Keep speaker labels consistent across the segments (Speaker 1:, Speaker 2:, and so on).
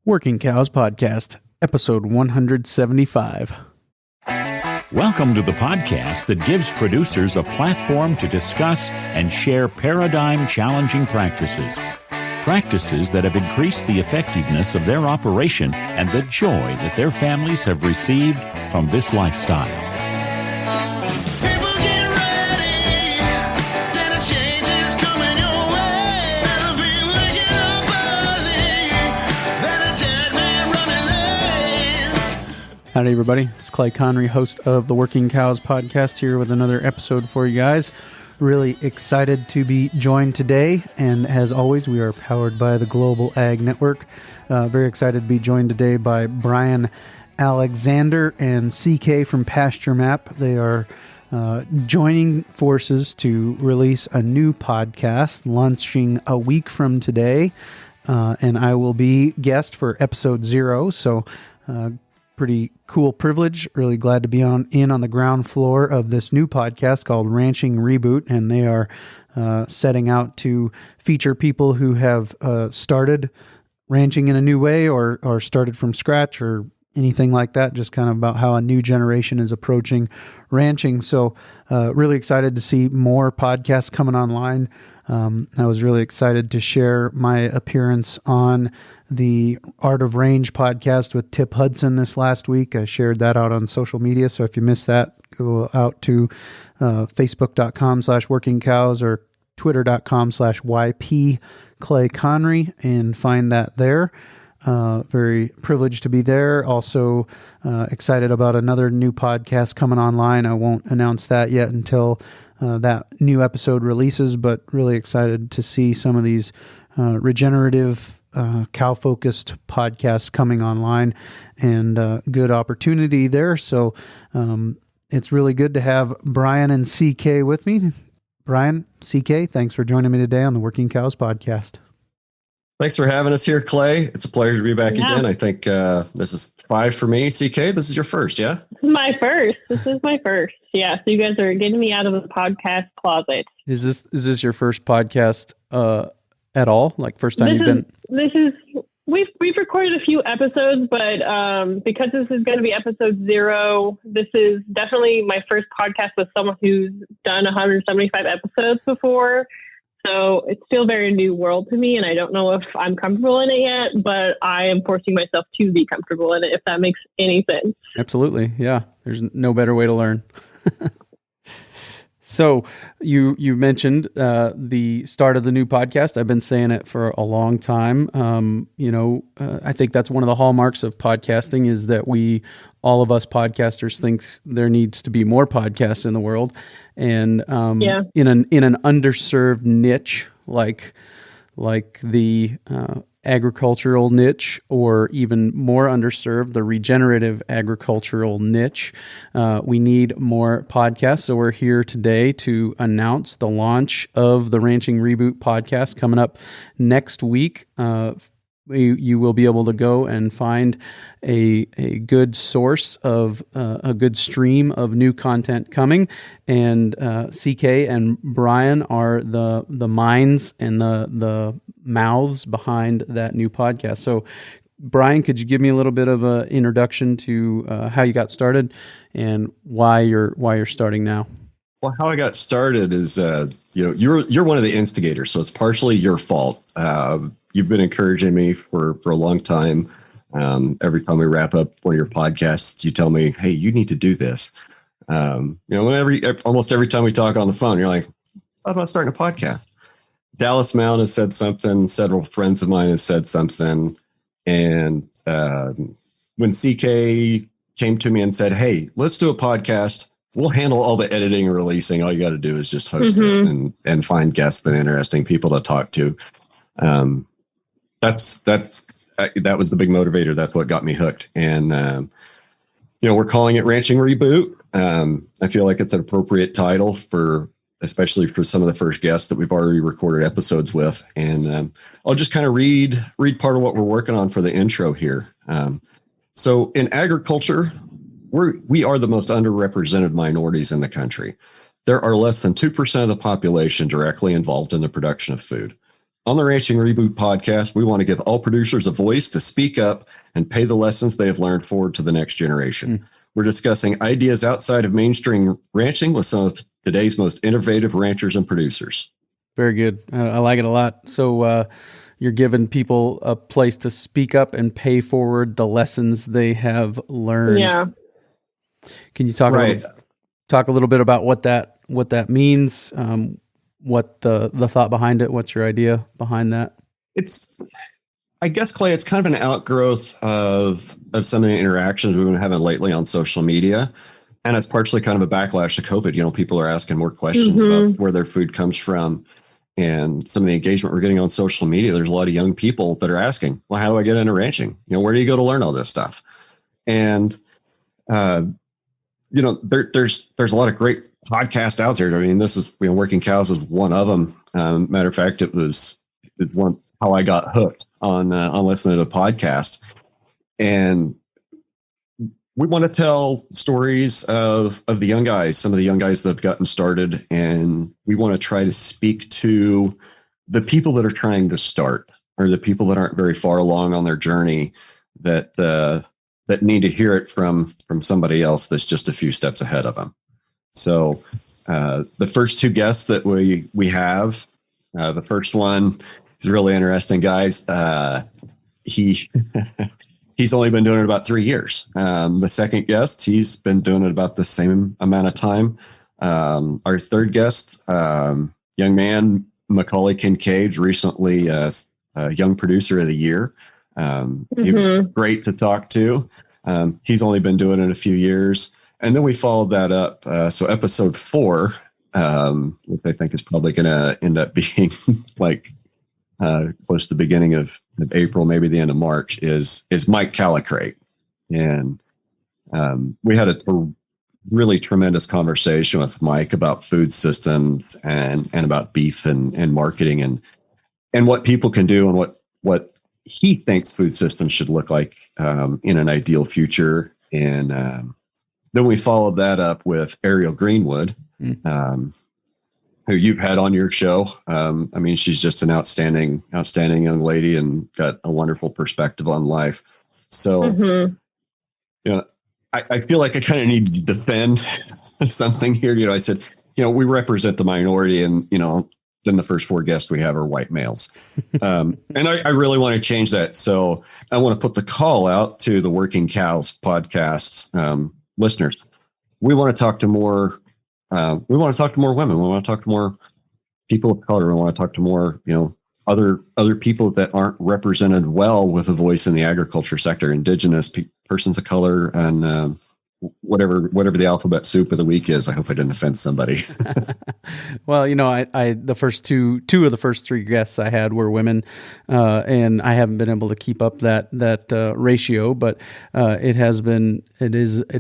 Speaker 1: Working Cows Podcast, episode 175.
Speaker 2: Welcome to the podcast that gives producers a platform to discuss and share paradigm-challenging practices. Practices that have increased the effectiveness of their operation and the joy that their families have received from this lifestyle.
Speaker 1: Howdy, everybody. It's Clay Connery, host of the Working Cows Podcast, here with another episode for you guys. Really excited to be joined today, and as always, we are powered by the Global Ag Network. Very excited to be joined today by Brian Alexander and CK from PastureMap. They are joining forces to release a new podcast, launching a week from today, and I will be guest for episode 0, so pretty cool privilege. Really glad to be on the ground floor of this new podcast called Ranching Reboot, and they are setting out to feature people who have started ranching in a new way or started from scratch or anything like that, just kind of about how a new generation is approaching ranching. So really excited to see more podcasts coming online. I was really excited to share my appearance on the Art of Range podcast with Tip Hudson this last week. I shared that out on social media. So if you missed that, go out to facebook.com/workingcows or twitter.com/YP Clay Connery and find that there. Very privileged to be there. Also excited about another new podcast coming online. I won't announce that yet until that new episode releases, but really excited to see some of these regenerative cow-focused podcasts coming online, and good opportunity there. So it's really good to have Brian and CK with me. Brian, CK, thanks for joining me today on the Working Cows Podcast.
Speaker 3: Thanks for having us here, Clay. It's a pleasure to be back again. I think this is 5 for me. CK, this is your first, yeah?
Speaker 4: This is my first. Yeah, so you guys are getting me out of the podcast closet.
Speaker 1: Is this your first podcast at all? Like first time
Speaker 4: we've recorded a few episodes, but because this is going to be episode 0, this is definitely my first podcast with someone who's done 175 episodes before. So it's still a very new world to me, and I don't know if I'm comfortable in it yet, but I am forcing myself to be comfortable in it, if that makes any sense.
Speaker 1: Absolutely. Yeah. There's no better way to learn. So you mentioned the start of the new podcast. I've been saying it for a long time. I think that's one of the hallmarks of podcasting is that all of us podcasters think there needs to be more podcasts in the world. And in an underserved niche like the agricultural niche, or even more underserved, the regenerative agricultural niche, we need more podcasts. So we're here today to announce the launch of the Ranching Reboot podcast coming up next week. You will be able to go and find a good source of a good stream of new content coming, and CK and Brian are the minds and the mouths behind that new podcast. So, Brian, could you give me a little bit of an introduction to how you got started and why you're starting now?
Speaker 3: Well, how I got started is you're one of the instigators, so it's partially your fault. You've been encouraging me for a long time. Every time we wrap up one of your podcasts, you tell me, "Hey, you need to do this." Almost every time we talk on the phone, you're like, "How about starting a podcast?" Dallas Mound has said something. Several friends of mine have said something. And when CK came to me and said, "Hey, let's do a podcast. We'll handle all the editing and releasing. All you got to do is just host it and find guests and interesting people to talk to." That was the big motivator. That's what got me hooked. And, we're calling it Ranching Reboot. I feel like it's an appropriate title especially for some of the first guests that we've already recorded episodes with. And, I'll just kind of read part of what we're working on for the intro here. So in agriculture, we are the most underrepresented minorities in the country. There are less than 2% of the population directly involved in the production of food. On the Ranching Reboot podcast, we want to give all producers a voice to speak up and pay the lessons they have learned forward to the next generation. We're discussing ideas outside of mainstream ranching with some of today's most innovative ranchers and producers.
Speaker 1: Very good. I like it a lot. So you're giving people a place to speak up and pay forward the lessons they have learned.
Speaker 4: Yeah.
Speaker 1: Can you talk a little bit about what that means? What the thought behind it? What's your idea behind that?
Speaker 3: I guess, Clay, it's kind of an outgrowth of some of the interactions we've been having lately on social media. And it's partially kind of a backlash to COVID. People are asking more questions about where their food comes from. And some of the engagement we're getting on social media, there's a lot of young people that are asking, well, how do I get into ranching? Where do you go to learn all this stuff? And, there's a lot of great podcasts out there. I mean, this is, Working Cows is one of them. Matter of fact, it's one how I got hooked on listening to the podcast. And we want to tell stories of the young guys, some of the young guys that have gotten started. And we want to try to speak to the people that are trying to start, or the people that aren't very far along on their journey that need to hear it from somebody else that's just a few steps ahead of them. So the first two guests that we have, the first one is really interesting, guys. He's only been doing it about 3 years. The second guest, he's been doing it about the same amount of time. Our third guest, young man, Macaulay Kincaid, recently Young Producer of the Year. He was great to talk to. He's only been doing it a few years. And then we followed that up. So episode 4, which I think is probably going to end up being like close to the beginning of April, maybe the end of March, is Mike Calicrate. And we had a really tremendous conversation with Mike about food systems and about beef and marketing and what people can do and what he thinks food systems should look like in an ideal future. And then we followed that up with Ariel Greenwood, who you've had on your show. She's just an outstanding young lady and got a wonderful perspective on life. So, I feel like I kind of need to defend something here. I said, we represent the minority, and, then the first 4 guests we have are white males. And I really want to change that. So I want to put the call out to the Working Cows podcast listeners. We want to talk to more women. We want to talk to more people of color. We want to talk to more, other people that aren't represented well with a voice in the agriculture sector, indigenous persons of color, and whatever the alphabet soup of the week is. I hope I didn't offend somebody.
Speaker 1: Well, I the first two of the first 3 guests I had were women, and I haven't been able to keep up that ratio, but it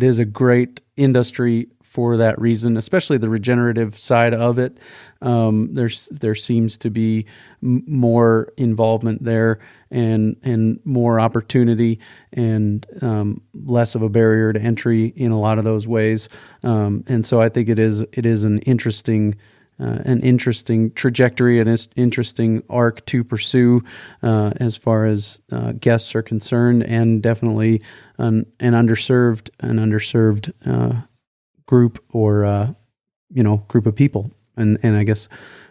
Speaker 1: is a great industry for that reason, especially the regenerative side of it. There seems to be more involvement there and more opportunity and less of a barrier to entry in a lot of those ways. And so I think it is an interesting trajectory and an interesting arc to pursue as far as guests are concerned, and definitely an underserved group or group of people. And I guess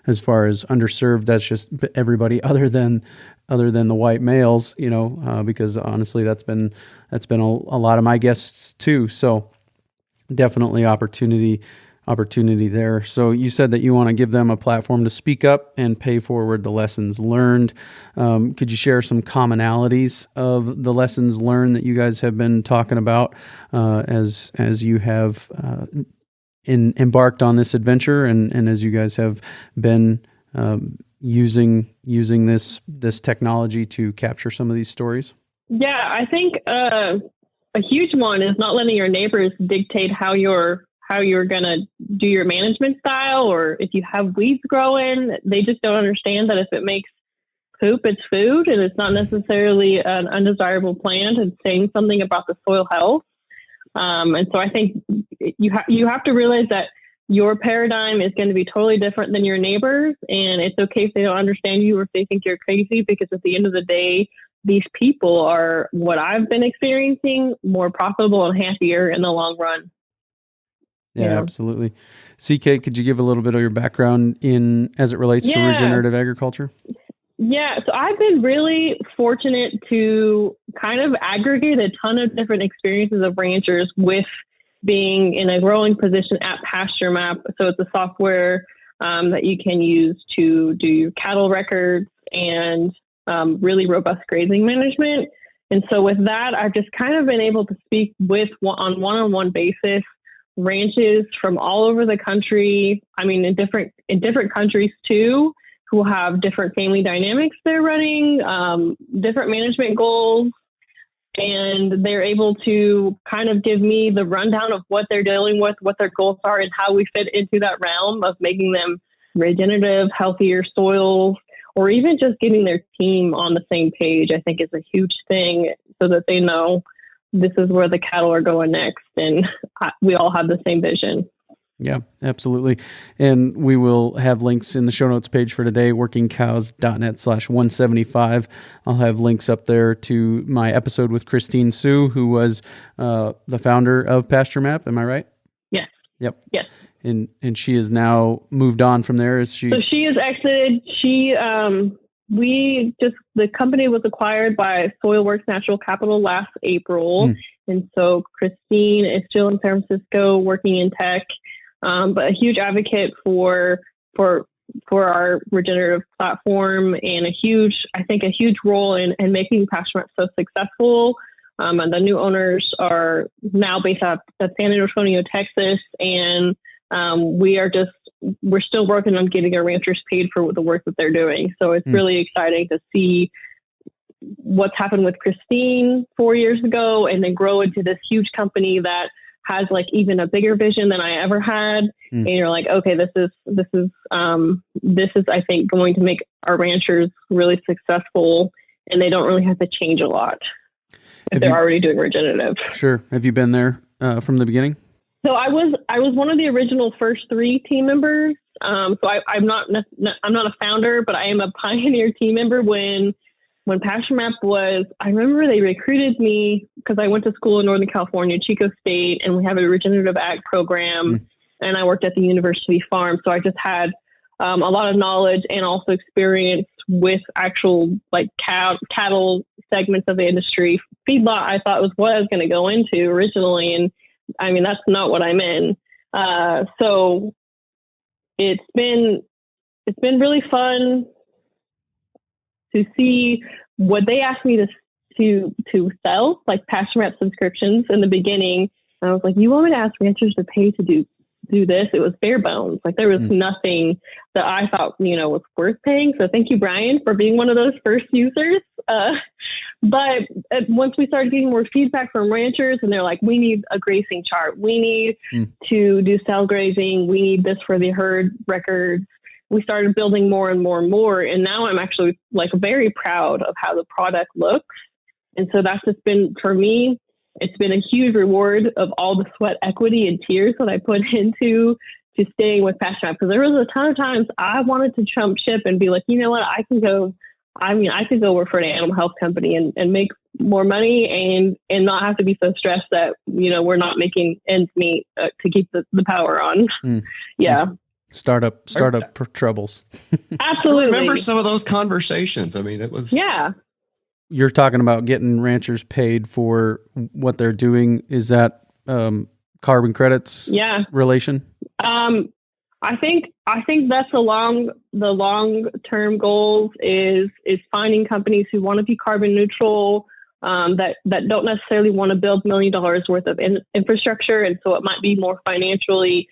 Speaker 1: as far as underserved, that's just everybody other than the white males, because honestly, that's been a lot of my guests too. So definitely opportunity there. So you said that you want to give them a platform to speak up and pay forward the lessons learned. Could you share some commonalities of the lessons learned that you guys have been talking about as you have embarked on this adventure and as you guys have been using this technology to capture some of these stories?
Speaker 4: Yeah, I think a huge one is not letting your neighbors dictate how you're going to do your management style, or if you have weeds growing. They just don't understand that if it makes poop, it's food, and it's not necessarily an undesirable plant. It's saying something about the soil health. And so I think you have to realize that your paradigm is going to be totally different than your neighbors. And it's okay if they don't understand you or if they think you're crazy, because at the end of the day, these people are, what I've been experiencing, more profitable and happier in the long run.
Speaker 1: Yeah, absolutely. CK, could you give a little bit of your background as it relates to regenerative agriculture?
Speaker 4: Yeah, so I've been really fortunate to kind of aggregate a ton of different experiences of ranchers with being in a growing position at PastureMap. So it's a software that you can use to do your cattle records and really robust grazing management. And so with that, I've just kind of been able to speak with on one-on-one basis ranches from all over the country. I mean, in different countries too, who have different family dynamics they're running, different management goals, and they're able to kind of give me the rundown of what they're dealing with, what their goals are, and how we fit into that realm of making them regenerative, healthier soils, or even just getting their team on the same page, I think is a huge thing, so that they know this is where the cattle are going next, and we all have the same vision.
Speaker 1: Yeah, absolutely. And we will have links in the show notes page for today, workingcows.net/175. I'll have links up there to my episode with Christine Sue, who was the founder of PastureMap. Am I right?
Speaker 4: Yes.
Speaker 1: Yep.
Speaker 4: Yes.
Speaker 1: And she has now moved on from there. Is she?
Speaker 4: So she has exited. The company was acquired by SoilWorks Natural Capital last April. And so Christine is still in San Francisco working in tech. But a huge advocate for our regenerative platform, and a huge role in making PastureMap so successful. And the new owners are now based out of San Antonio, Texas, and we're still working on getting our ranchers paid for the work that they're doing. So it's really exciting to see what's happened with Christine 4 years ago, and then grow into this huge company that has like even a bigger vision than I ever had. And you're like, okay, this is I think going to make our ranchers really successful, and they don't really have to change a lot if they're already doing regenerative.
Speaker 1: Sure. Have you been there from the beginning? So
Speaker 4: I was one of the original first 3 team members. So I'm not a founder, but I am a pioneer team member. When PastureMap I remember they recruited me because I went to school in Northern California, Chico State, and we have a regenerative ag program, and I worked at the university farm. So I just had a lot of knowledge and also experience with actual like cattle segments of the industry. Feedlot, I thought, was what I was going to go into originally, and I mean, that's not what I'm in. So it's been really fun to see what they asked me to sell, like PastureMap subscriptions in the beginning. And I was like, you want me to ask ranchers to pay to do this? It was bare bones. Like there was nothing that I thought, was worth paying. So thank you, Brian, for being one of those first users. But once we started getting more feedback from ranchers, and they're like, we need a grazing chart. We need to do cell grazing. We need this for the herd records. We started building more and more and more. And now I'm actually like very proud of how the product looks. And so that's just been, for me, it's been a huge reward of all the sweat, equity, and tears that I put into staying with PastureMap. Because there was a ton of times I wanted to jump ship and be like, you know what, I could go work for an animal health company and make more money and not have to be so stressed that, we're not making ends meet to keep the power on. Yeah.
Speaker 1: Startup troubles.
Speaker 4: Absolutely.
Speaker 3: I remember some of those conversations. I mean, it was...
Speaker 4: Yeah.
Speaker 1: You're talking about getting ranchers paid for what they're doing. Is that carbon credits relation?
Speaker 4: I think that's the long-term goals is finding companies who want to be carbon neutral, that don't necessarily want to build $1 million worth of infrastructure. And so it might be more financially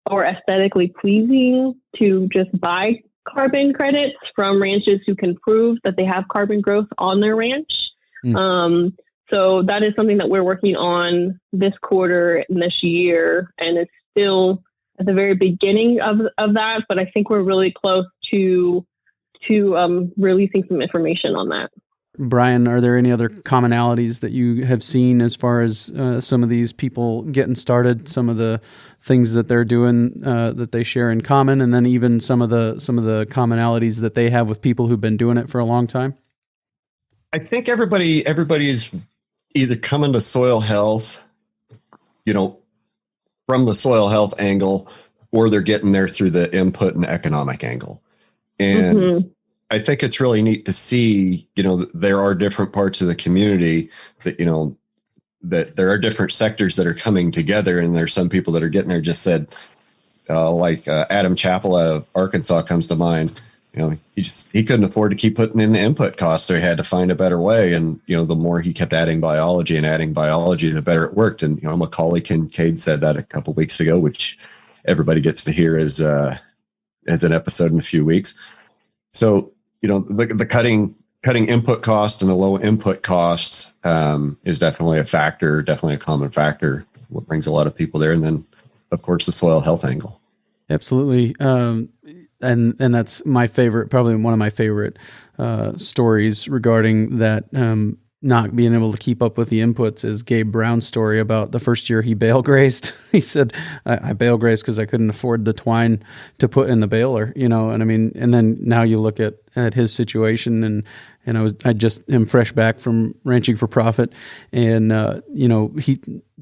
Speaker 4: or aesthetically pleasing to just buy carbon credits from ranches who can prove that they have carbon growth on their ranch. So that is something that we're working on this quarter and this year, and it's still at the very beginning of that, but I think we're really close to releasing some information on that.
Speaker 1: Brian, are there any other commonalities that you have seen as far as some of these people getting started, some of the things that they're doing that they share in common, and then even some of the commonalities that they have with people who've been doing it for a long time?
Speaker 3: I think everybody's either coming to soil health, from the soil health angle, or they're getting there through the input and economic angle. And I think it's really neat to see, there are different parts of the community that, that there are different sectors that are coming together. And there's some people that are getting there. Just said, like Adam Chappell out of Arkansas comes to mind. He couldn't afford to keep putting in the input costs, so he had to find a better way. And the more he kept adding biology, the better it worked. And Macaulay Kincaid said that a couple of weeks ago, which everybody gets to hear as an episode in a few weeks. So the cutting input cost and the low input costs is definitely a factor, definitely a common factor. What brings a lot of people there, and then of course the soil health angle.
Speaker 1: Absolutely. And that's my favorite, probably one of my favorite stories regarding that not being able to keep up with the inputs is Gabe Brown's story about the first year he bale grazed. He said, I bale grazed because I couldn't afford the twine to put in the baler, and then now you look at his situation, and I just am fresh back from Ranching for Profit, and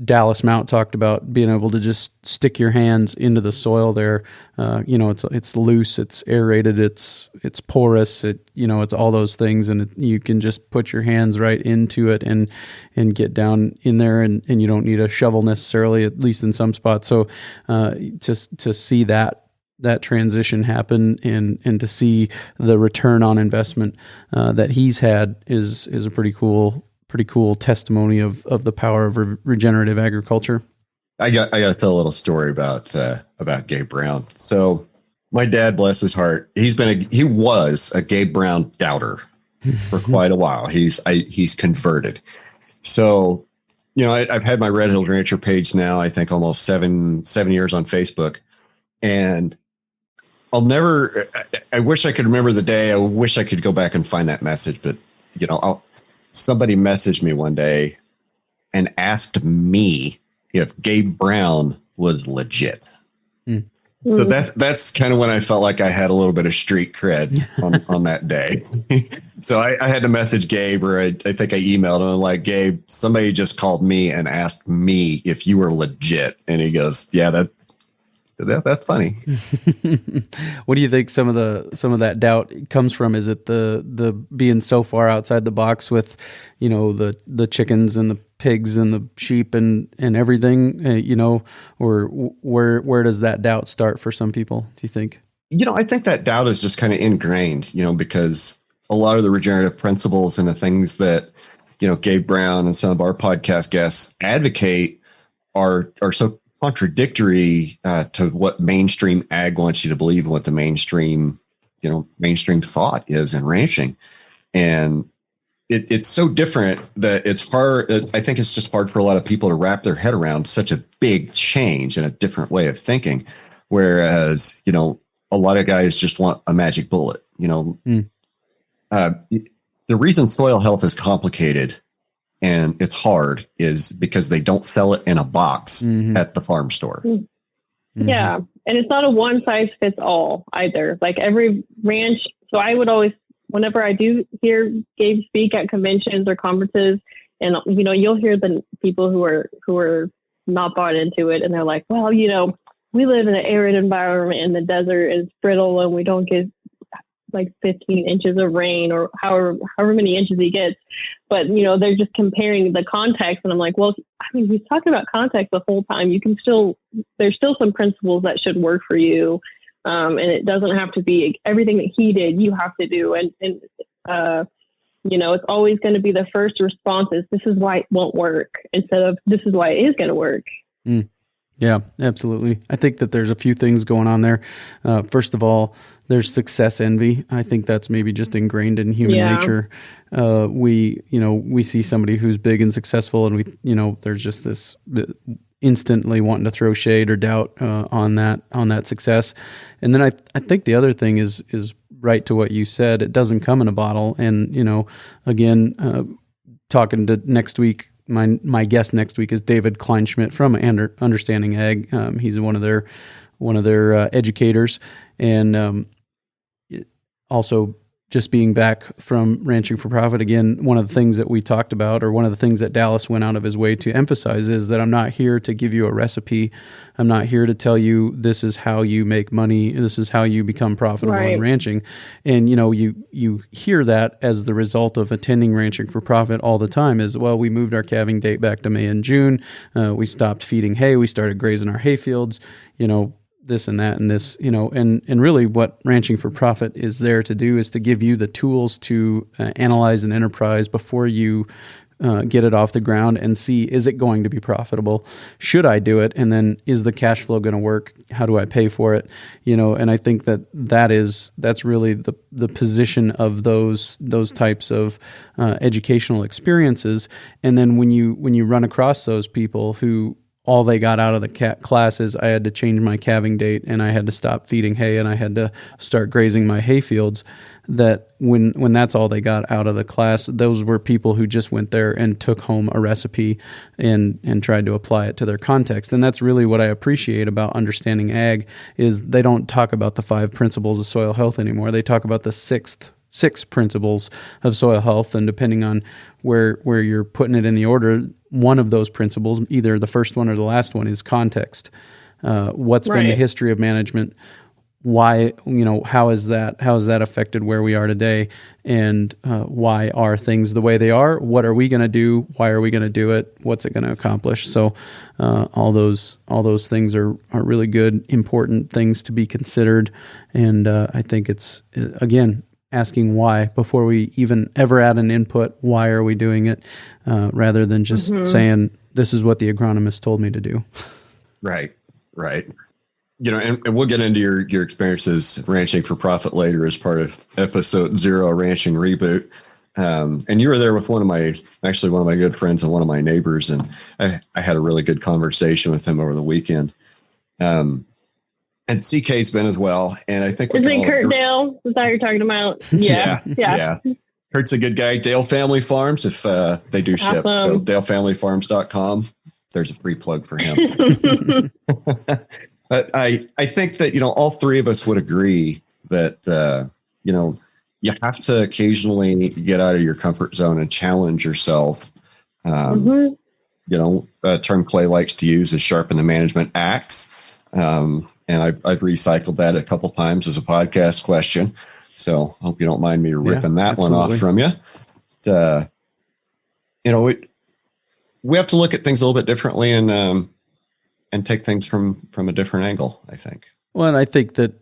Speaker 1: Dallas Mount talked about being able to just stick your hands into the soil there. It's loose, it's aerated, it's porous, it's all those things, and you can just put your hands right into it and get down in there, and you don't need a shovel necessarily, at least in some spots. So just to see that transition happen and to see the return on investment that he's had is a pretty cool testimony of the power of regenerative agriculture.
Speaker 3: I got to tell a little story about Gabe Brown. So my dad, bless his heart, he was a Gabe Brown doubter for quite a while. He's converted. So, I've had my Red Hills Rancher page now, I think almost seven years on Facebook, and I wish I could remember the day. I wish I could go back and find that message, but somebody messaged me one day and asked me if Gabe Brown was legit. So that's kind of when I felt like I had a little bit of street cred on that day. So I had to message Gabe, or I think I emailed him like, Gabe, somebody just called me and asked me if you were legit. And he goes, yeah, that's funny.
Speaker 1: What do you think some of that doubt comes from? Is it the being so far outside the box with, the chickens and the pigs and the sheep and everything, or where does that doubt start for some people, do you think?
Speaker 3: I think that doubt is just kind of ingrained, because a lot of the regenerative principles and the things that, Gabe Brown and some of our podcast guests advocate are so contradictory to what mainstream ag wants you to believe and what the mainstream thought is in ranching. And it's so different that it's hard. I think it's just hard for a lot of people to wrap their head around such a big change and a different way of thinking. Whereas, a lot of guys just want a magic bullet, the reason soil health is complicated and it's hard is because they don't sell it in a box at the farm store.
Speaker 4: Yeah. And it's not a one size fits all either. Like every ranch. So I would always, whenever I do hear Gabe speak at conventions or conferences, and, you'll hear the people who are not bought into it. And they're like, well, we live in an arid environment and the desert is brittle and we don't get like 15 inches of rain or however many inches he gets. But, they're just comparing the context. And I'm like, well, he's talking about context the whole time. There's still some principles that should work for you. And it doesn't have to be everything that he did, you have to do. And it's always going to be the first response is this is why it won't work instead of this is why it is going to work.
Speaker 1: Yeah, absolutely. I think that there's a few things going on there. First of all, there's success envy. I think that's maybe just ingrained in human nature. We see somebody who's big and successful, and there's just this instantly wanting to throw shade or doubt on that success. And then I think the other thing is right to what you said. It doesn't come in a bottle. And, again, talking to next week, my guest next week is David Kleinschmidt from Understanding Ag. He's one of their educators, and also just being back from Ranching for Profit again. One of the things that we talked about, or one of the things that Dallas went out of his way to emphasize, is that I'm not here to give you a recipe. I'm not here to tell you this is how you make money. This is how you become profitable in ranching. And you hear that as the result of attending Ranching for Profit all the time. Is, well, we moved our calving date back to May and June. We stopped feeding hay. We started grazing our hay fields. This and that and this, and really what Ranching for Profit is there to do is to give you the tools to analyze an enterprise before you get it off the ground and see, is it going to be profitable? Should I do it? And then is the cash flow going to work? How do I pay for it? And I think that's really the position of those types of educational experiences. And then when you run across those people who all they got out of the class is, I had to change my calving date and I had to stop feeding hay and I had to start grazing my hay fields, that when that's all they got out of the class, those were people who just went there and took home a recipe and tried to apply it to their context. And that's really what I appreciate about Understanding Ag, is they don't talk about the 5 principles of soil health anymore. They talk about the six principles of soil health, and depending on where you're putting it in the order, one of those principles, either the first one or the last one, is context. What's been the history of management? Why, how has that affected where we are today? And why are things the way they are? What are we going to do? Why are we going to do it? What's it going to accomplish? So all those things are really good, important things to be considered. And I think it's, again, asking why before we even ever add an input. Why are we doing it? Rather than just saying, this is what the agronomist told me to do.
Speaker 3: Right. And we'll get into your experiences ranching for profit later as part of episode 0, Ranching Reboot. And you were there with one of my good friends and one of my neighbors. And I had a really good conversation with him over the weekend. And CK's been as well. And I think...
Speaker 4: Is it Kurt Dale? Is that what you're talking about? Yeah.
Speaker 3: Kurt's a good guy. Dale Family Farms, if they do ship. So dalefamilyfarms.com. There's a free plug for him. But I think that, all three of us would agree that, you have to occasionally get out of your comfort zone and challenge yourself. A term Clay likes to use is sharpen the management axe. And I've recycled that a couple times as a podcast question. So I hope you don't mind me ripping that one off from you. We have to look at things a little bit differently and take things from a different angle, I think.
Speaker 1: Well, and I think that,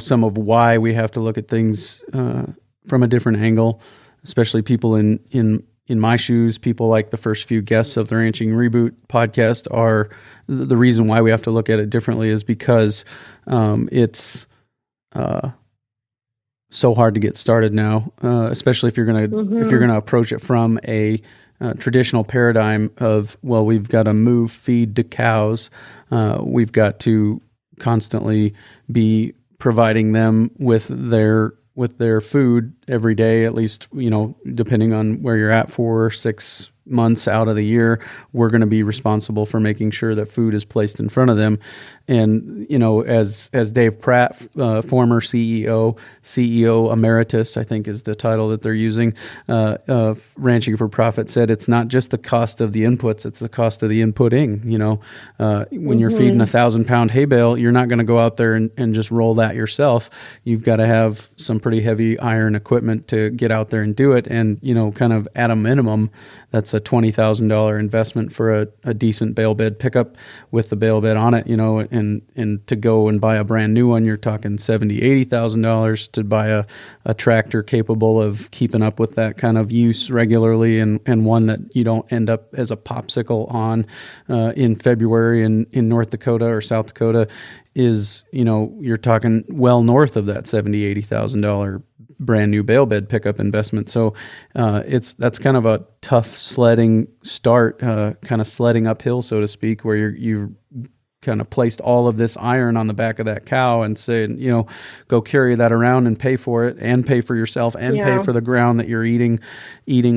Speaker 1: some of why we have to look at things from a different angle, especially people in my shoes, people like the first few guests of the Ranching Reboot podcast, are the reason why we have to look at it differently is because it's so hard to get started now, especially if you're gonna approach it from a traditional paradigm of, well, we've got to move feed to cows, we've got to constantly be providing them with their food every day, at least, depending on where you're at, 4 or 6 months out of the year, we're going to be responsible for making sure that food is placed in front of them. And, as Dave Pratt, former CEO emeritus, I think is the title that they're using, of Ranching for Profit, said, it's not just the cost of the inputs, it's the cost of the inputting. When you're feeding 1,000-pound hay bale, you're not going to go out there and just roll that yourself. You've got to have some pretty heavy iron equipment to get out there and do it. And, kind of at a minimum, that's a $20,000 investment for a decent bale bed pickup with the bale bed on it, and to go and buy a brand new one, you're talking $70,000, $80,000 to buy a tractor capable of keeping up with that kind of use regularly, and one that you don't end up as a popsicle on in February in North Dakota or South Dakota is, you're talking well north of that $70,000, $80,000 brand new bale bed pickup investment. So that's kind of a tough sledding start, kind of sledding uphill, so to speak, where you're kind of placed all of this iron on the back of that cow and said, go carry that around and pay for it and pay for yourself and pay for the ground that you're eating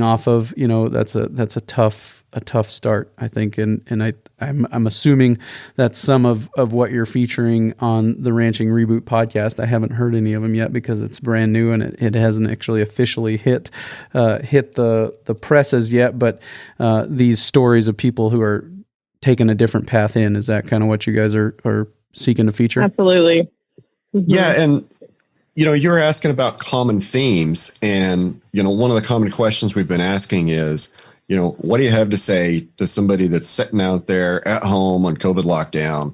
Speaker 1: off of, that's a tough start, I think. And I'm assuming that's some of what you're featuring on the Ranching Reboot podcast. I haven't heard any of them yet because it's brand new and it hasn't actually officially hit the presses yet. But these stories of people who are taking a different path in, is that kind of what you guys are seeking to feature?
Speaker 4: Absolutely. Mm-hmm.
Speaker 3: Yeah. And, you're asking about common themes, and, one of the common questions we've been asking is, what do you have to say to somebody that's sitting out there at home on COVID lockdown?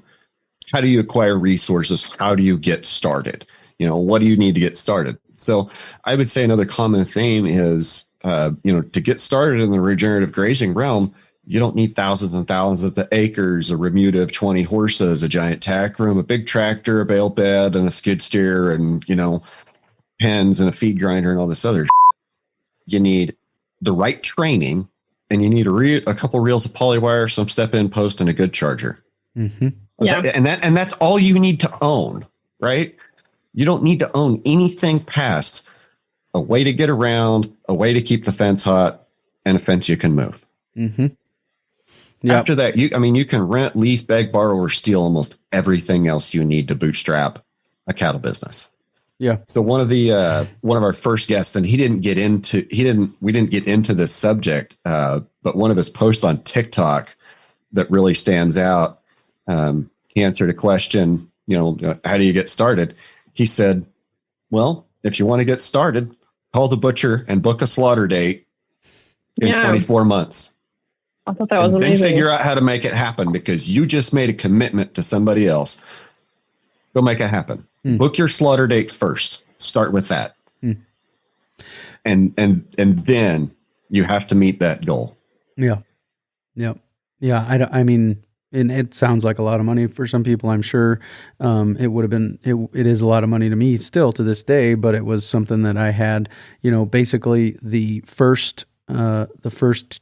Speaker 3: How do you acquire resources? How do you get started? What do you need to get started? So I would say another common theme is, to get started in the regenerative grazing realm, you don't need thousands and thousands of acres, a remuda of 20 horses, a giant tack room, a big tractor, a bale bed, and a skid steer, and, pens and a feed grinder and all this other shit. You need the right training, and you need a couple reels of polywire, some step-in post, and a good charger.
Speaker 1: Mm-hmm.
Speaker 4: Yeah.
Speaker 3: And that's all you need to own, right? You don't need to own anything past a way to get around, a way to keep the fence hot, and a fence you can move.
Speaker 1: Mm-hmm. Yep.
Speaker 3: After that, you can rent, lease, beg, borrow, or steal almost everything else you need to bootstrap a cattle business.
Speaker 1: Yeah.
Speaker 3: So one of our first guests, and we didn't get into this subject, but one of his posts on TikTok that really stands out, he answered a question, how do you get started? He said, well, if you want to get started, call the butcher and book a slaughter date in 24 months.
Speaker 4: I thought that was amazing.
Speaker 3: Then figure out how to make it happen, because you just made a commitment to somebody else. Go make it happen. Book your slaughter date first. Start with that. And then you have to meet that goal.
Speaker 1: Yeah. Yeah. Yeah. I mean, and it sounds like a lot of money for some people, I'm sure. It would have been, it is a lot of money to me still to this day, but it was something that I had, basically the first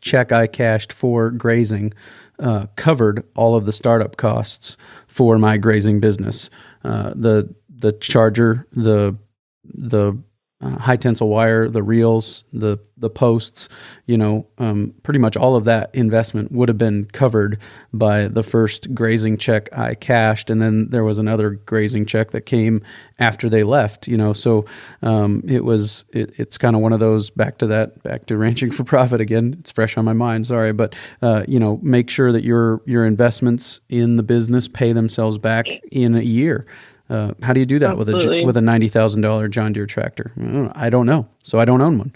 Speaker 1: check I cashed for grazing covered all of the startup costs for my grazing business. The charger, the high tensile wire, the reels, the posts, pretty much all of that investment would have been covered by the first grazing check I cashed. And then there was another grazing check that came after they left, so it's kind of one of those, back to ranching for profit again. It's fresh on my mind. Sorry. But, make sure that your investments in the business pay themselves back in a year. How do you do that with a $90,000 John Deere tractor? I don't know, so I don't own one.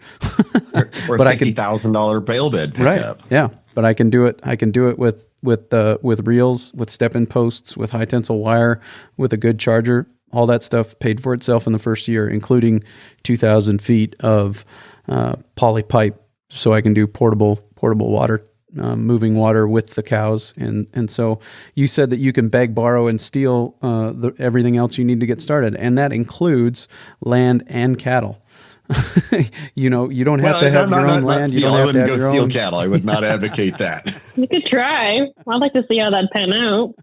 Speaker 3: or
Speaker 1: but
Speaker 3: $50,000 bale bed pickup.
Speaker 1: Right? Yeah, but I can do it. I can do it with reels, with step-in posts, with high tensile wire, with a good charger. All that stuff paid for itself in the first year, including 2,000 feet of poly pipe, so I can do portable water. Moving water with the cows. And so you said that you can beg, borrow, and steal everything else you need to get started. And that includes land and cattle. You don't have to have your own land. You don't have to have your own
Speaker 3: cattle. I would not advocate that.
Speaker 4: You could try. I'd like to see how that pan out.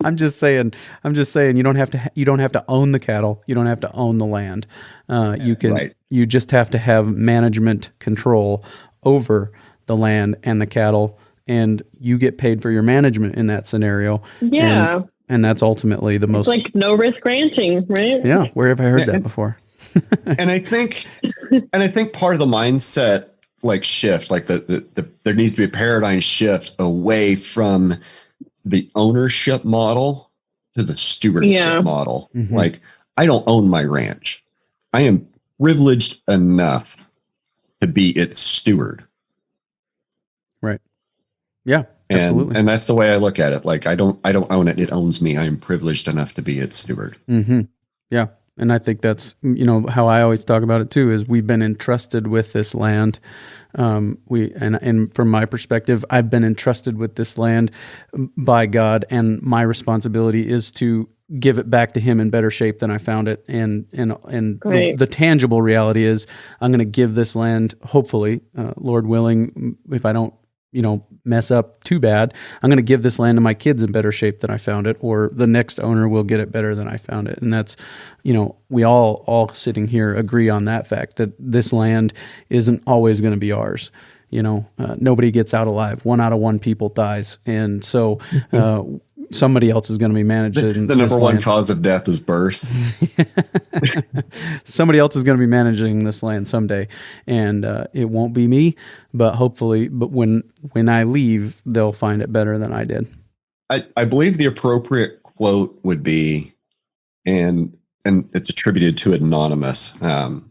Speaker 1: I'm just saying you don't have to own the cattle. You don't have to own the land. You just have to have management control over the land and the cattle, and you get paid for your management in that scenario.
Speaker 4: Yeah.
Speaker 1: And that's ultimately the most,
Speaker 4: like no risk ranching, right?
Speaker 1: Yeah. Where have I heard that before?
Speaker 3: and I think part of the mindset shift, there needs to be a paradigm shift away from the ownership model to the stewardship model. Mm-hmm. I don't own my ranch. I am privileged enough to be its steward.
Speaker 1: Right. Yeah, absolutely.
Speaker 3: And that's the way I look at it. I don't own it. It owns me. I am privileged enough to be its steward.
Speaker 1: Mm-hmm. Yeah. And I think that's, how I always talk about it too, is we've been entrusted with this land. And from my perspective, I've been entrusted with this land by God, and my responsibility is to give it back to him in better shape than I found it. And the tangible reality is I'm going to give this land, hopefully, Lord willing, if I don't mess up too bad. I'm going to give this land to my kids in better shape than I found it, or the next owner will get it better than I found it. And that's, we all sitting here agree on that fact that this land isn't always going to be ours. Nobody gets out alive. 1 out of 1 people dies. And so, somebody else is going to be managing
Speaker 3: the number one cause of death is birth.
Speaker 1: Somebody else is going to be managing this land someday, and it won't be me. But hopefully, when I leave, they'll find it better than I did.
Speaker 3: I believe the appropriate quote would be, and it's attributed to Anonymous,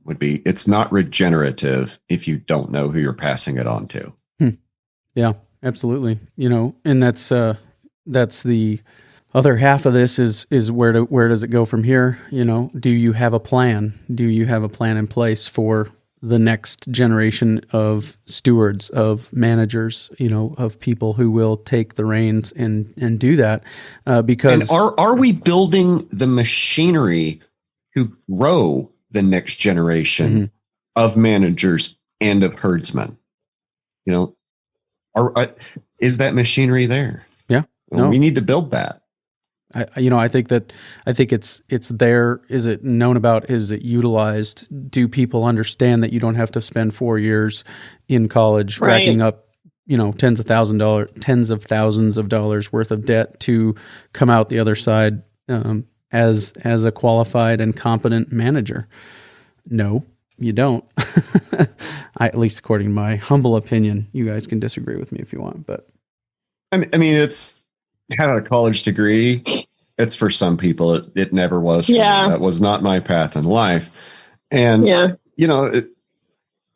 Speaker 3: would be, "It's not regenerative if you don't know who you're passing it on to."
Speaker 1: Yeah, absolutely. And that's the other half of this is where does it go from here? Do you have a plan? Do you have a plan in place for the next generation of stewards, of managers, of people who will take the reins and do that? Because
Speaker 3: are we building the machinery to grow the next generation of managers and of herdsmen? Is that machinery there?
Speaker 1: Yeah.
Speaker 3: No. We need to build that.
Speaker 1: I think it's there. Is it known about? Is it utilized? Do people understand that you don't have to spend 4 years in college racking up, tens of thousands of dollars worth of debt to come out the other side as a qualified and competent manager? No, you don't. At least according to my humble opinion. You guys can disagree with me if you want, but
Speaker 3: I mean, it's had a college degree. It's for some people. It never was. For me. That was not my path in life. And,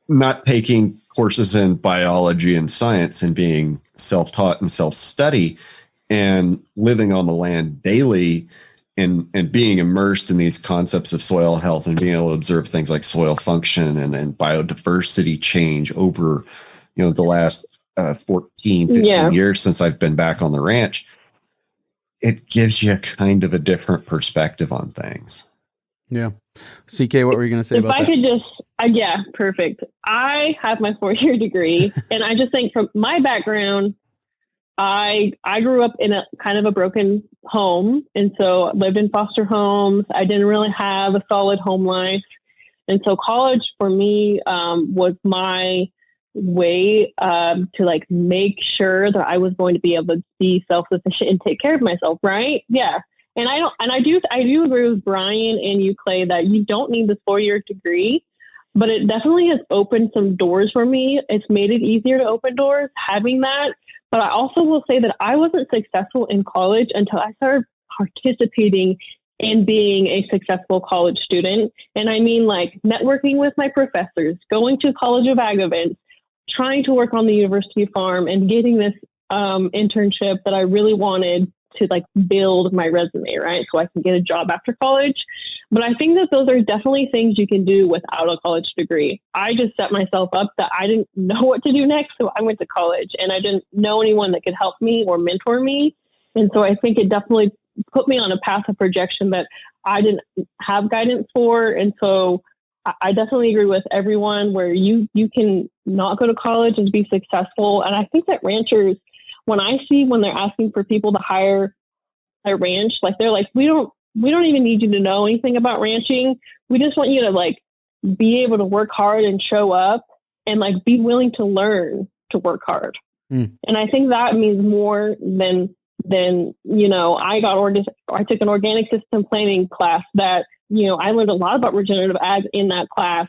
Speaker 3: not taking courses in biology and science and being self-taught and self-study and living on the land daily and being immersed in these concepts of soil health and being able to observe things like soil function and biodiversity change over, the last 14, 15 years since I've been back on the ranch. It gives you kind of a different perspective on things.
Speaker 1: Yeah. CK, what were you going to say about that?
Speaker 4: If I could just, perfect. I have my 4-year degree, and I just think from my background, I grew up in a kind of a broken home. And so I lived in foster homes. I didn't really have a solid home life. And so college for me was my way to make sure that I was going to be able to be self-sufficient and take care of myself. Right. Yeah. And I do agree with Brian and you, Clay, that you don't need this 4-year degree, but it definitely has opened some doors for me. It's made it easier to open doors having that. But I also will say that I wasn't successful in college until I started participating in being a successful college student. And I mean, networking with my professors, going to College of Ag events, trying to work on the university farm and getting this internship that I really wanted to build my resume, right? So I can get a job after college. But I think that those are definitely things you can do without a college degree. I just set myself up that I didn't know what to do next. So I went to college and I didn't know anyone that could help me or mentor me. And so I think it definitely put me on a path of projection that I didn't have guidance for. And so I definitely agree with everyone where you can not go to college and be successful. And I think that ranchers, when they're asking for people to hire a ranch, they're like, we don't even need you to know anything about ranching. We just want you to be able to work hard and show up and be willing to learn to work hard. And I think that means more than I took an organic system planning class that, I learned a lot about regenerative ag in that class.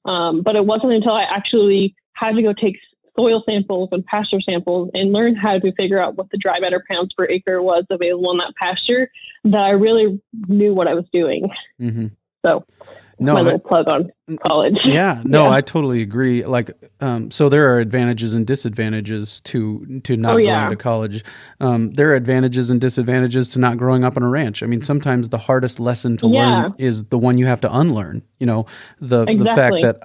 Speaker 4: But it wasn't until I actually had to go take soil samples and pasture samples and learn how to figure out what the dry matter pounds per acre was available on that pasture that I really knew what I was doing. Mm-hmm. So my little plug on college.
Speaker 1: Yeah, I totally agree. So there are advantages and disadvantages to not going to college. There are advantages and disadvantages to not growing up on a ranch. I mean, sometimes the hardest lesson to learn is the one you have to unlearn. The fact that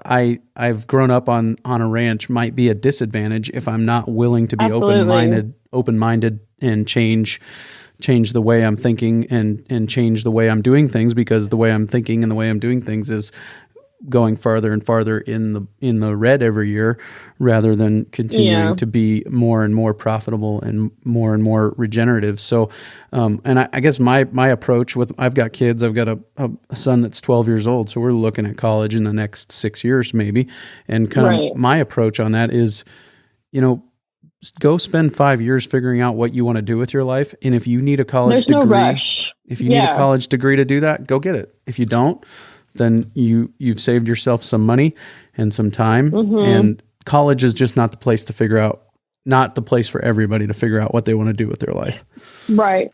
Speaker 1: I've grown up on a ranch might be a disadvantage if I'm not willing to be open-minded and change the way I'm thinking and change the way I'm doing things, because the way I'm thinking and the way I'm doing things is going farther and farther in the red every year, rather than continuing to be more and more profitable and more regenerative. So, and I guess my approach I've got kids, I've got a son that's 12 years old. So we're looking at college in the next 6 years, maybe. And kind of my approach on that is, go spend 5 years figuring out what you want to do with your life. And if you need a college degree,
Speaker 4: no rush.
Speaker 1: If you need a college degree to do that, go get it. If you don't, then you've saved yourself some money and some time. Mm-hmm. And college is just not the place for everybody to figure out what they want to do with their life.
Speaker 4: Right.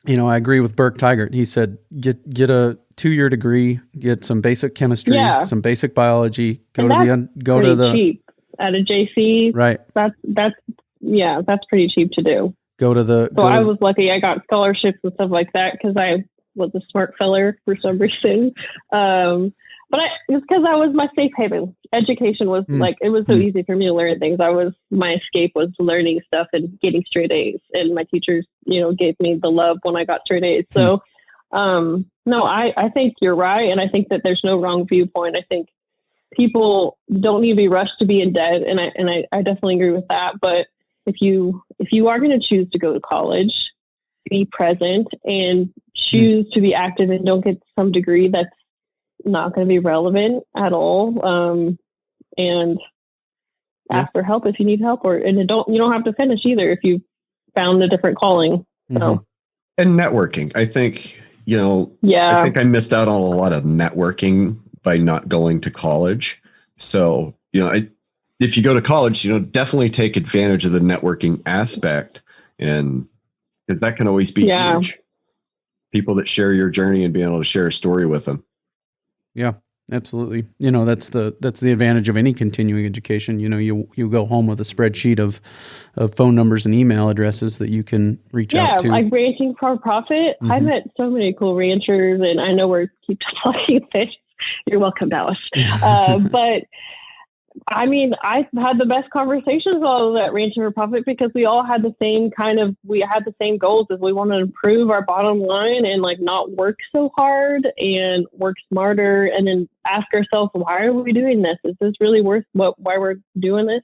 Speaker 1: I agree with Burke Tigert. He said, get a 2-year degree, get some basic chemistry, some basic biology, go to the
Speaker 4: cheap at a JC.
Speaker 1: Right.
Speaker 4: That's pretty cheap to do.
Speaker 1: I
Speaker 4: was lucky. I got scholarships and stuff like that because I was a smart feller for some reason. But it's because I was my safe haven. Education was it was so easy for me to learn things. My escape was learning stuff and getting straight A's. And my teachers, gave me the love when I got straight A's. So, no, I think you're right. And I think that there's no wrong viewpoint. I think people don't need to be rushed to be in debt. And I definitely agree with that. But if you are going to choose to go to college, be present and choose to be active and don't get some degree that's not going to be relevant at all. And ask for help if you need help, and you don't have to finish either if you found a different calling. So.
Speaker 3: And networking, I think, I think I missed out on a lot of networking by not going to college. So, if you go to college, definitely take advantage of the networking aspect, and because that can always be huge. People that share your journey and being able to share a story with them.
Speaker 1: Yeah, absolutely. That's the advantage of any continuing education. You go home with a spreadsheet of phone numbers and email addresses that you can reach out to.
Speaker 4: Yeah, like Ranching for Profit. I met so many cool ranchers, and I know we're keep talking fish. You're welcome, Dallas. But I mean, I've had the best conversations while I was at Ranching for Profit because we all had the same goals as we want to improve our bottom line and not work so hard and work smarter, and then ask ourselves, why are we doing this? Is this really worth why we're doing this?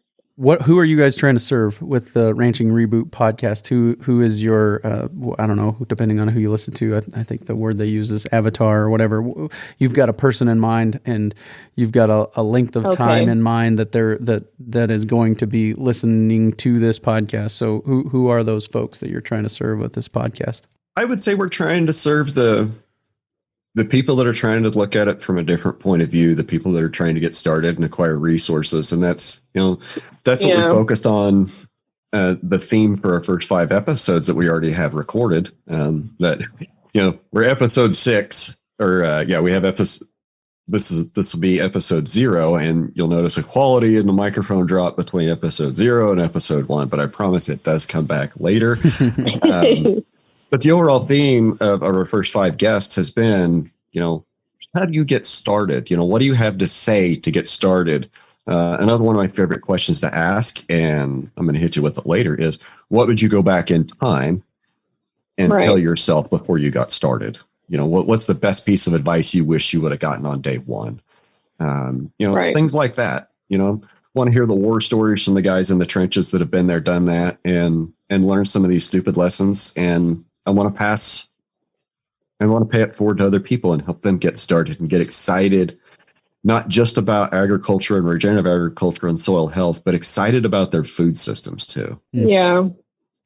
Speaker 1: Who are you guys trying to serve with the Ranching Reboot podcast? Who is your, I don't know, depending on who you listen to, I think the word they use is avatar or whatever. You've got a person in mind, and you've got a length of time in mind that is going to be listening to this podcast. So who are those folks that you're trying to serve with this podcast?
Speaker 3: I would say we're trying to serve the people that are trying to look at it from a different point of view, the people that are trying to get started and acquire resources. And that's what we focused on, the theme for our first 5 episodes that we already have recorded. We're episode 6 we have this will be episode 0, and you'll notice a quality in the microphone drop between episode 0 and episode 1, but I promise it does come back later. But the overall theme of our first 5 guests has been, how do you get started? What do you have to say to get started? Another one of my favorite questions to ask, and I'm going to hit you with it later, is what would you go back in time and tell yourself before you got started? What's the best piece of advice you wish you would have gotten on day one? Things like that. Want to hear the war stories from the guys in the trenches that have been there, done that, and learn some of these stupid lessons. And I want to pay it forward to other people and help them get started and get excited, not just about agriculture and regenerative agriculture and soil health, but excited about their food systems too.
Speaker 4: Yeah.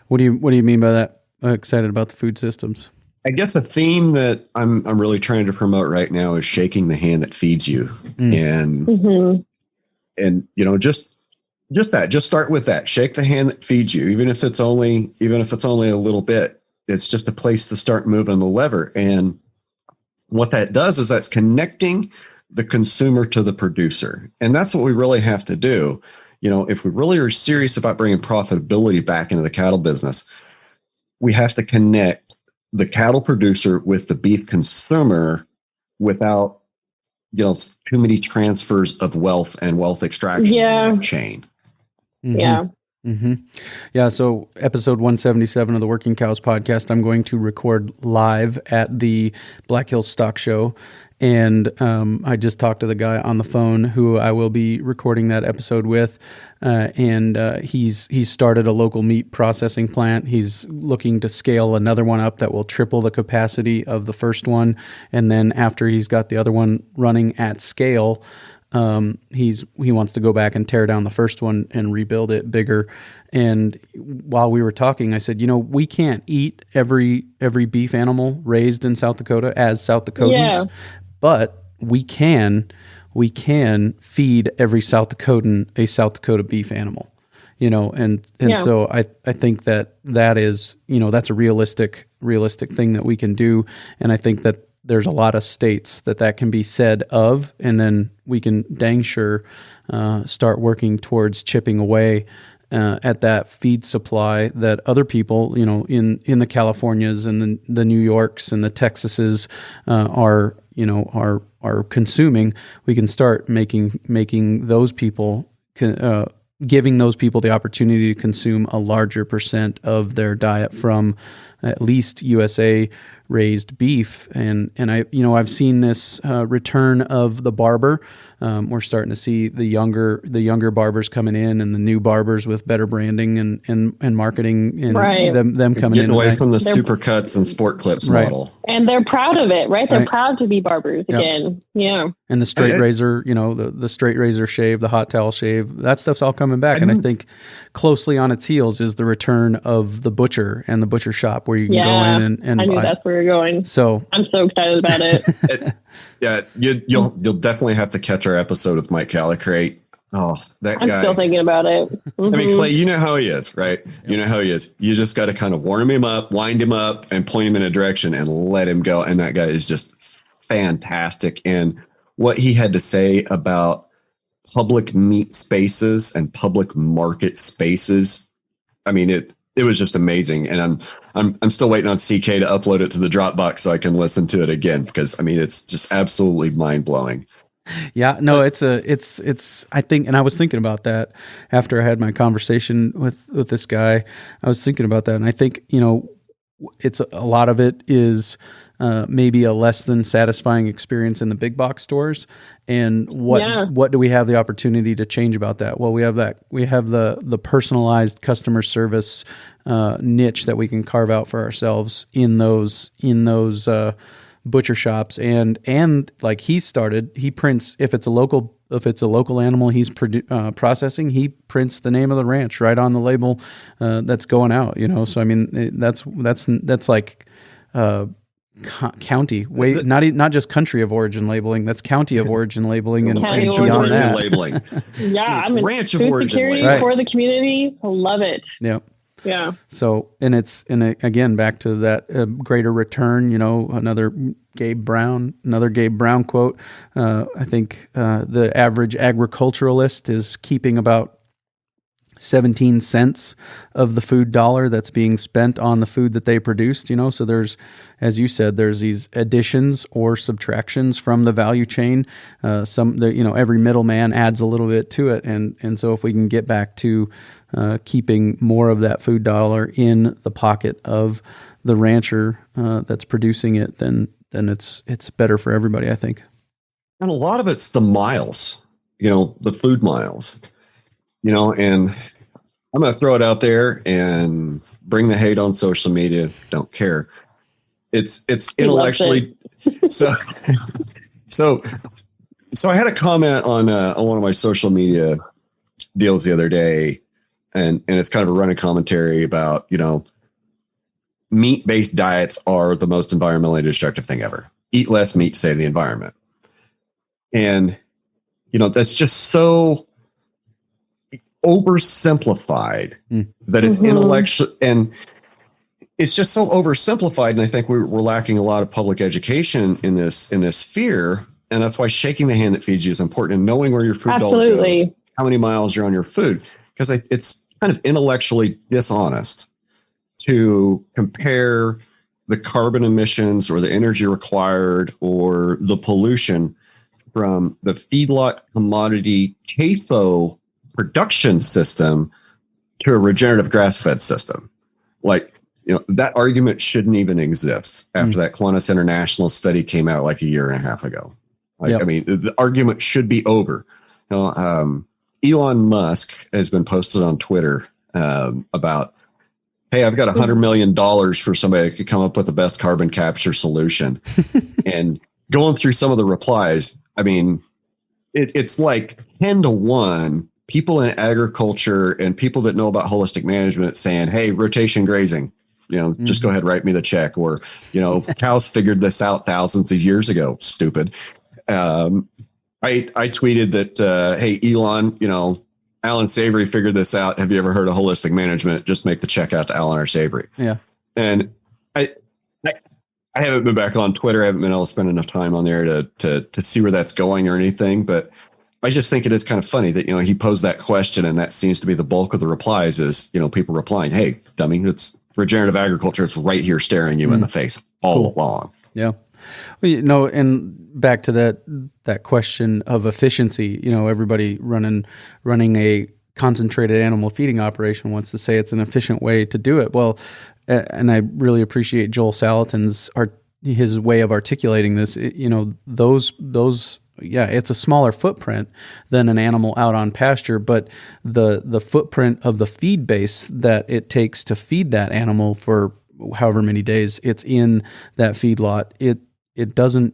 Speaker 1: What do you mean by that? Excited about the food systems?
Speaker 3: I guess a theme that I'm really trying to promote right now is shaking the hand that feeds you. And just start with that. Shake the hand that feeds you, even if it's only a little bit. It's just a place to start moving the lever. And what that does is that's connecting the consumer to the producer. And that's what we really have to do. If we really are serious about bringing profitability back into the cattle business, we have to connect the cattle producer with the beef consumer without, too many transfers of wealth and wealth extraction in that chain.
Speaker 4: Yeah.
Speaker 1: Mm-hmm. Yeah. So episode 177 of the Working Cows podcast, I'm going to record live at the Black Hills Stock Show. And I just talked to the guy on the phone who I will be recording that episode with. He's started a local meat processing plant. He's looking to scale another one up that will triple the capacity of the first one. And then after he's got the other one running at scale, he wants to go back and tear down the first one and rebuild it bigger. And while we were talking, I said, we can't eat every beef animal raised in South Dakota as South Dakotans, but we can feed every South Dakotan a South Dakota beef animal, so I think that is, that's a realistic thing that we can do. And I think that there's a lot of states that can be said of, and then we can dang sure start working towards chipping away at that feed supply that other people, in the Californias and the New Yorks and the Texases are consuming. We can start making those people, giving those people the opportunity to consume a larger percent of their diet from at least USA raised beef. And I've seen this return of the barber. We're starting to see the younger barbers coming in, and the new barbers with better branding and marketing, and them coming
Speaker 3: getting
Speaker 1: in
Speaker 3: away from the supercuts and sport clips model.
Speaker 4: And they're proud of it, right? They're proud to be barbers again. Yeah.
Speaker 1: And the straight razor, the straight razor shave, the hot towel shave, that stuff's all coming back. And I think closely on its heels is the return of the butcher and the butcher shop, where you can go in and
Speaker 4: I knew
Speaker 1: buy.
Speaker 4: That's where you're going.
Speaker 1: So
Speaker 4: I'm so excited about it.
Speaker 3: You'll definitely have to catch our episode with Mike Calicrate. Oh, that guy.
Speaker 4: I'm still thinking about it. Mm-hmm.
Speaker 3: I mean, Clay, you know how he is, right? You know how he is. You just got to kind of warm him up, wind him up, and point him in a direction and let him go. And that guy is just fantastic. And what he had to say about public meat spaces and public market spaces, I mean, it was just amazing. And I'm still waiting on CK to upload it to the Dropbox so I can listen to it again, because I mean, it's just absolutely mind blowing.
Speaker 1: Yeah, no, it's I think, and I was thinking about that after I had my conversation with this guy. I was thinking about that, and I think, it's a lot of it is maybe a less than satisfying experience in the big box stores. And what do we have the opportunity to change about that? Well, we have the personalized customer service niche that we can carve out for ourselves in those butcher shops, and like he prints, if it's a local animal he's processing, he prints the name of the ranch right on the label that's going out, so I mean, that's like county, not just country of origin labeling, that's county of origin labeling, and beyond that
Speaker 3: labeling.
Speaker 4: I'm in
Speaker 3: ranch of
Speaker 4: food
Speaker 3: origin
Speaker 4: security
Speaker 3: labeling.
Speaker 4: for the community. I love it.
Speaker 1: Yeah. So, and again, back to that greater return, another Gabe Brown quote. I think the average agriculturalist is keeping about 17 cents of the food dollar that's being spent on the food that they produced, so there's, as you said, there's these additions or subtractions from the value chain. Every middleman adds a little bit to it. And so if we can get back to keeping more of that food dollar in the pocket of the rancher that's producing it, then it's better for everybody, I think.
Speaker 3: And a lot of it's the miles, the food miles, and I'm going to throw it out there and bring the hate on social media. Don't care. It's intellectually. So I had a comment on one of my social media deals the other day, and it's kind of a running commentary about, meat-based diets are the most environmentally destructive thing ever. Eat less meat to save the environment. And, that's just so oversimplified that it's intellectual, and it's just so oversimplified. And I think we're lacking a lot of public education in this sphere. And that's why shaking the hand that feeds you is important, and knowing where your food dollar goes, how many miles you're on your food, because it's kind of intellectually dishonest to compare the carbon emissions or the energy required or the pollution from the feedlot commodity CAFO production system to a regenerative grass-fed system. Like, that argument shouldn't even exist after that Qantas International study came out like a year and a half ago. Like, I mean, the argument should be over. Elon Musk has been posted on Twitter about, hey, I've got $100 million for somebody that could come up with the best carbon capture solution. And going through some of the replies, I mean, it's like 10-1 people in agriculture and people that know about holistic management saying, hey, rotation grazing, just go ahead, write me the check. Or, cows figured this out thousands of years ago. Stupid. I tweeted that, hey, Elon, Alan Savory figured this out. Have you ever heard of holistic management? Just make the check out to Alan or Savory.
Speaker 1: Yeah.
Speaker 3: And I haven't been back on Twitter. I haven't been able to spend enough time on there to see where that's going or anything. But I just think it is kind of funny that, he posed that question, and that seems to be the bulk of the replies is, people replying, hey, dummy, it's regenerative agriculture. It's right here staring you in the face all along.
Speaker 1: Yeah. Well, and back to that question of efficiency, everybody running a concentrated animal feeding operation wants to say it's an efficient way to do it. Well, and I really appreciate Joel Salatin's his way of articulating this. It's a smaller footprint than an animal out on pasture, but the footprint of the feed base that it takes to feed that animal for however many days it's in that feedlot, it doesn't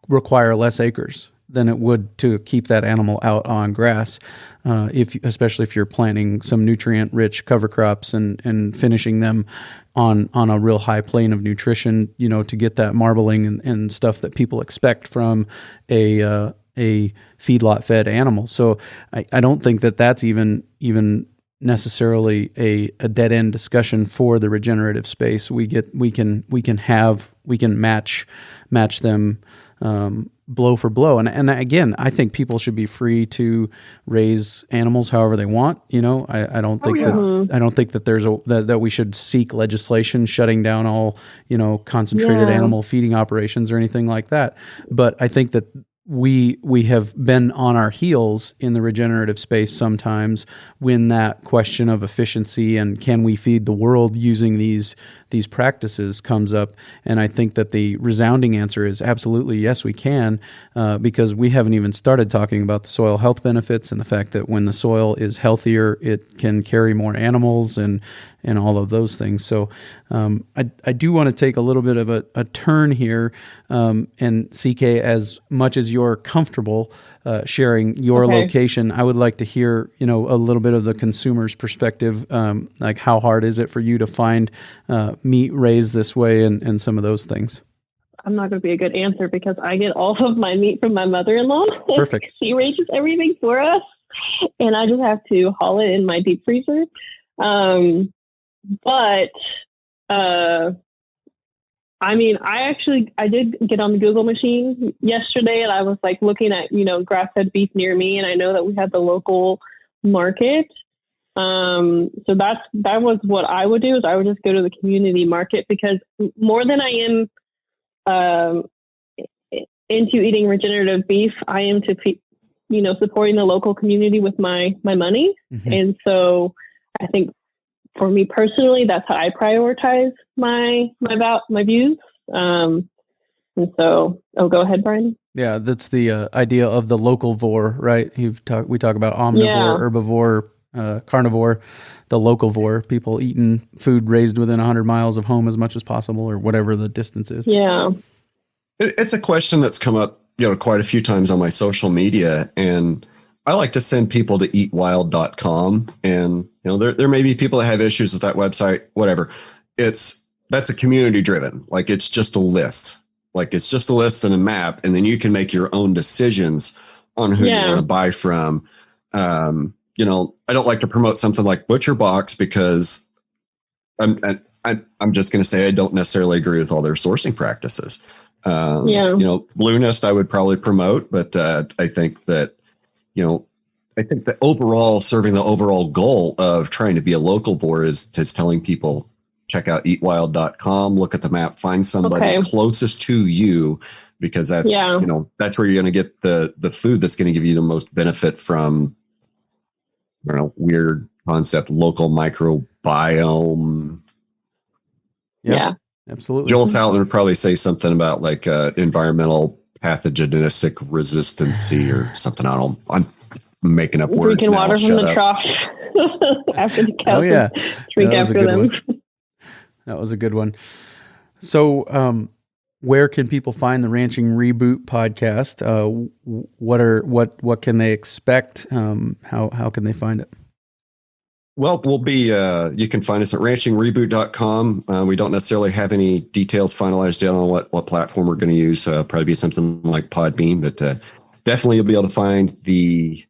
Speaker 1: require less acres than it would to keep that animal out on grass. Especially if you're planting some nutrient-rich cover crops and finishing them on a real high plane of nutrition, to get that marbling and stuff that people expect from a feedlot-fed animal. So I don't think that that's even necessarily a dead end discussion for the regenerative space. We can match them blow for blow. And again, I think people should be free to raise animals however they want. I don't think that there's that we should seek legislation shutting down all, concentrated animal feeding operations or anything like that. But I think that we have been on our heels in the regenerative space sometimes when that question of efficiency and can we feed the world using these practices comes up. And I think that the resounding answer is absolutely yes, we can, because we haven't even started talking about the soil health benefits and the fact that when the soil is healthier, it can carry more animals and all of those things. So I do want to take a little bit of a turn here, and CK, as much as you're comfortable sharing your location, I would like to hear, a little bit of the consumer's perspective, like how hard is it for you to find meat raised this way and some of those things.
Speaker 4: I'm not going to be a good answer because I get all of my meat from my mother-in-law.
Speaker 1: Perfect.
Speaker 4: She raises everything for us, and I just have to haul it in my deep freezer. But I did get on the Google machine yesterday, and I was like looking at, grass-fed beef near me, and I know that we have the local market. So that was what I would do, is I would just go to the community market, because more than I am into eating regenerative beef, I am to supporting the local community with my money. Mm-hmm. And so I think for me personally, that's how I prioritize my views. And so, go ahead, Brian.
Speaker 1: Yeah, that's the idea of the local vor, right? We talk about omnivore, herbivore, carnivore, the local vor, people eating food raised within 100 miles of home as much as possible, or whatever the distance is.
Speaker 4: Yeah.
Speaker 3: It's a question that's come up, quite a few times on my social media, and I like to send people to eatwild.com, and there may be people that have issues with that website, whatever. That's a community driven, like it's just a list. Like it's just a list and a map, and then you can make your own decisions on who you want to buy from. I don't like to promote something like Butcher Box because I'm just going to say I don't necessarily agree with all their sourcing practices. Blue Nest I would probably promote, but I think that overall serving the overall goal of trying to be a local vor is telling people, check out eatwild.com, look at the map, find somebody closest to you, because that's, that's where you're going to get the food that's going to give you the most benefit from, weird concept, local microbiome.
Speaker 4: Yeah.
Speaker 1: Absolutely.
Speaker 3: Joel Salatin would probably say something about like environmental pathogenetic resistancy or something. I'm making up words.
Speaker 4: Drinking water from the trough after the cows.
Speaker 1: Oh, yeah.
Speaker 4: Drink after them.
Speaker 1: That was a good one. So, where can people find the Ranching Reboot podcast? What can they expect? How can they find it?
Speaker 3: Well, we'll be, you can find us at ranchingreboot.com. We don't necessarily have any details finalized yet on what platform we're going to use. Probably be something like Podbean, but definitely you'll be able to find the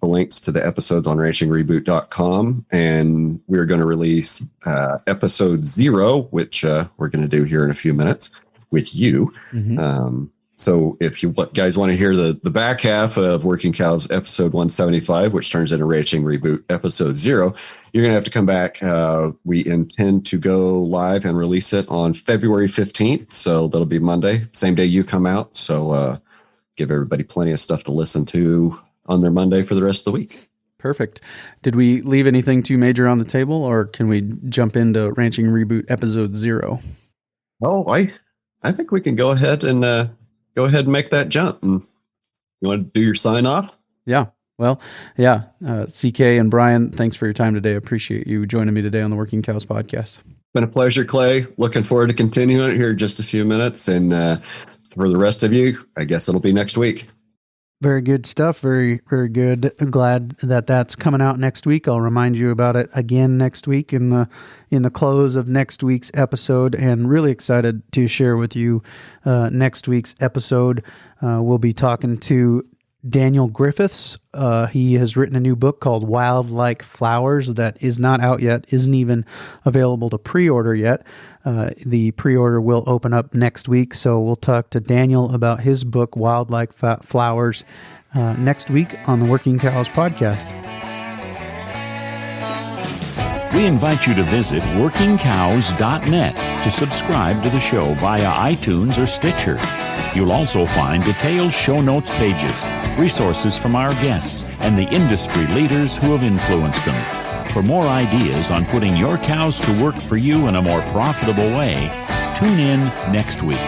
Speaker 3: links to the episodes on ranchingreboot.com. And we're going to release episode 0, which we're going to do here in a few minutes with you. Mm-hmm. So if you guys want to hear the back half of Working Cows episode 175, which turns into Ranching Reboot episode 0, you're going to have to come back. We intend to go live and release it on February 15th. So that'll be Monday, same day you come out. So give everybody plenty of stuff to listen to on their Monday for the rest of the week.
Speaker 1: Perfect. Did we leave anything too major on the table, or can we jump into Ranching Reboot episode 0?
Speaker 3: Oh, I think we can go ahead and make that jump. And you want to do your sign off?
Speaker 1: Yeah. Well, yeah. CK and Brian, thanks for your time today. I appreciate you joining me today on the Working Cows podcast.
Speaker 3: Been a pleasure, Clay. Looking forward to continuing it here in just a few minutes. And for the rest of you, I guess it'll be next week.
Speaker 1: Very good stuff. Very, very good. I'm glad that that's coming out next week. I'll remind you about it again next week in the close of next week's episode, and really excited to share with you next week's episode. We'll be talking to Daniel Griffiths. He has written a new book called Wild Like Flowers that is not out yet, isn't even available to pre-order yet. The pre-order will open up next week, so we'll talk to Daniel about his book, Wild Like Flowers, next week on the Working Cows podcast.
Speaker 2: We invite you to visit workingcows.net to subscribe to the show via iTunes or Stitcher. You'll also find detailed show notes pages, resources from our guests, and the industry leaders who have influenced them. For more ideas on putting your cows to work for you in a more profitable way, tune in next week.